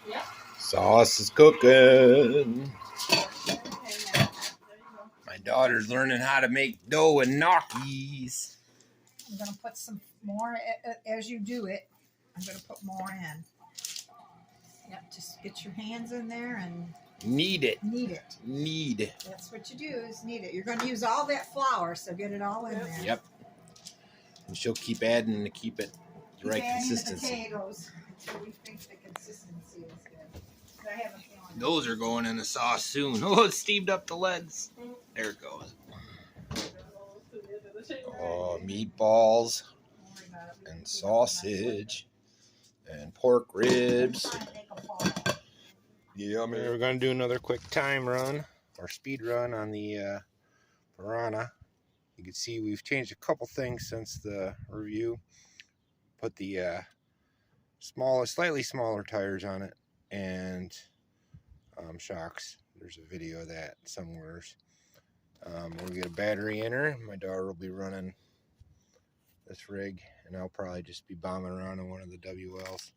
Yep. Sauce is cooking. My daughter's learning how to make dough and gnocchis. I'm going to put some more as you do it. I'm going to put more in. Yep, just get your hands in there and knead it. Knead it. Knead. That's what you do is knead it. You're going to use all that flour, so get it all in there. Yep. And she'll keep adding to keep it the right consistency. The potatoes until we think the consistency is good. I have a feeling. Those are going in the sauce soon. Oh, it steamed up the leads. There it goes. Oh, meatballs and sausage and pork ribs. Yeah, we're going to do another quick time run or speed run on the Piranha. You can see we've changed a couple things since the review. Put the slightly smaller tires on it and shocks. There's a video of that somewhere. We'll get a battery in her. My daughter will be running this rig, and I'll probably just be bombing around in one of the WLs.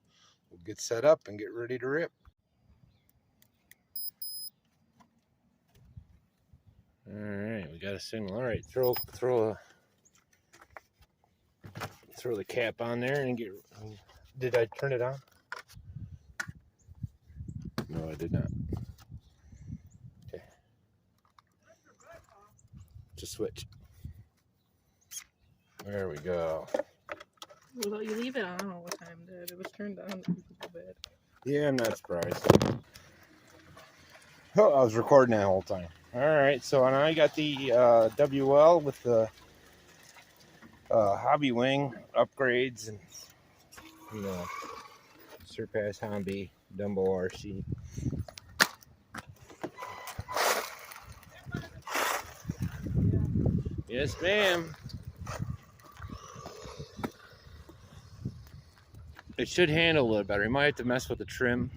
We'll get set up and get ready to rip. All right, we got a signal. All right, throw the cap on there and get. Did I turn it on? No, I did not. Okay. Just switch. There we go. Well, you leave it on all the time, dude. It was turned on a bit. Yeah, I'm not surprised. Oh, I was recording that whole time. All right, so now I got the WL with the hobby wing upgrades and Surpass Hobby Dumbo RC. Yes, ma'am. It should handle a little better. You might have to mess with the trim.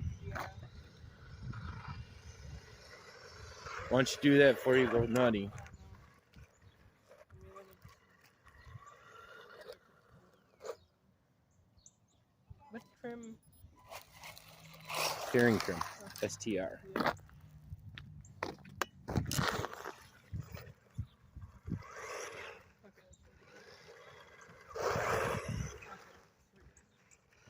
Once you do that before you go nutty. What trim? Steering trim. STR. Yeah.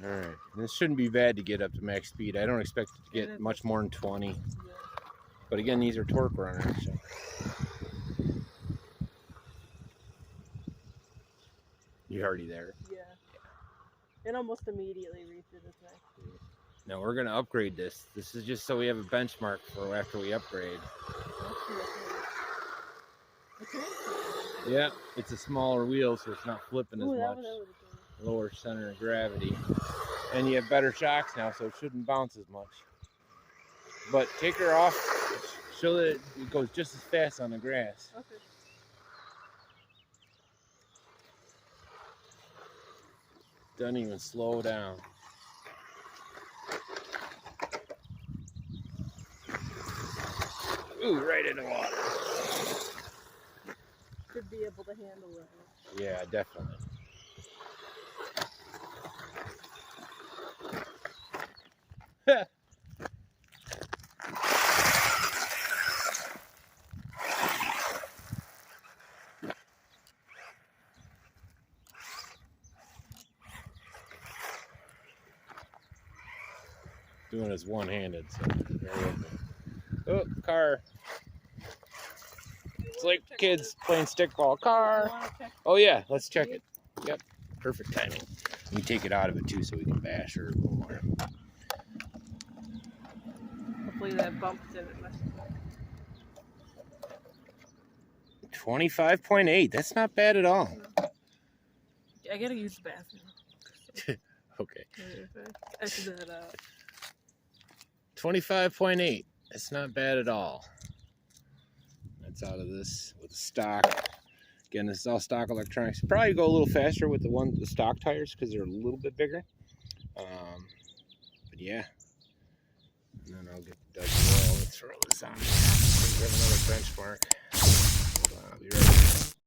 Alright, this shouldn't be bad to get up to max speed. I don't expect it to get much more than 20. But again, these are torque runners. So. You're already there. Yeah. It almost immediately reaches its max speed. No, we're going to upgrade this. This is just so we have a benchmark for after we upgrade. Yeah, it's a smaller wheel, so it's not flipping as much. Lower center of gravity. And you have better shocks now, so it shouldn't bounce as much. But take her off, show that it goes just as fast on the grass. Okay. Doesn't even slow down. Ooh, right in the water. Should be able to handle it. Yeah, definitely. Doing this one-handed, so oh, car. It's like kids playing stickball. Car. Oh yeah, let's check it. Yep, perfect timing. We take it out of it too, so we can bash her a little more. Hopefully that bump didn't mess it up. 25.8. That's not bad at all. I gotta use the bathroom. Okay. Exit that out. 25.8. That's not bad at all. That's out of this with the stock. Again, this is all stock electronics. Probably go a little faster with the stock tires because they're a little bit bigger. But yeah. And then I'll get the WL. Let's throw this on. We have another benchmark. Hold on, I'll be right back.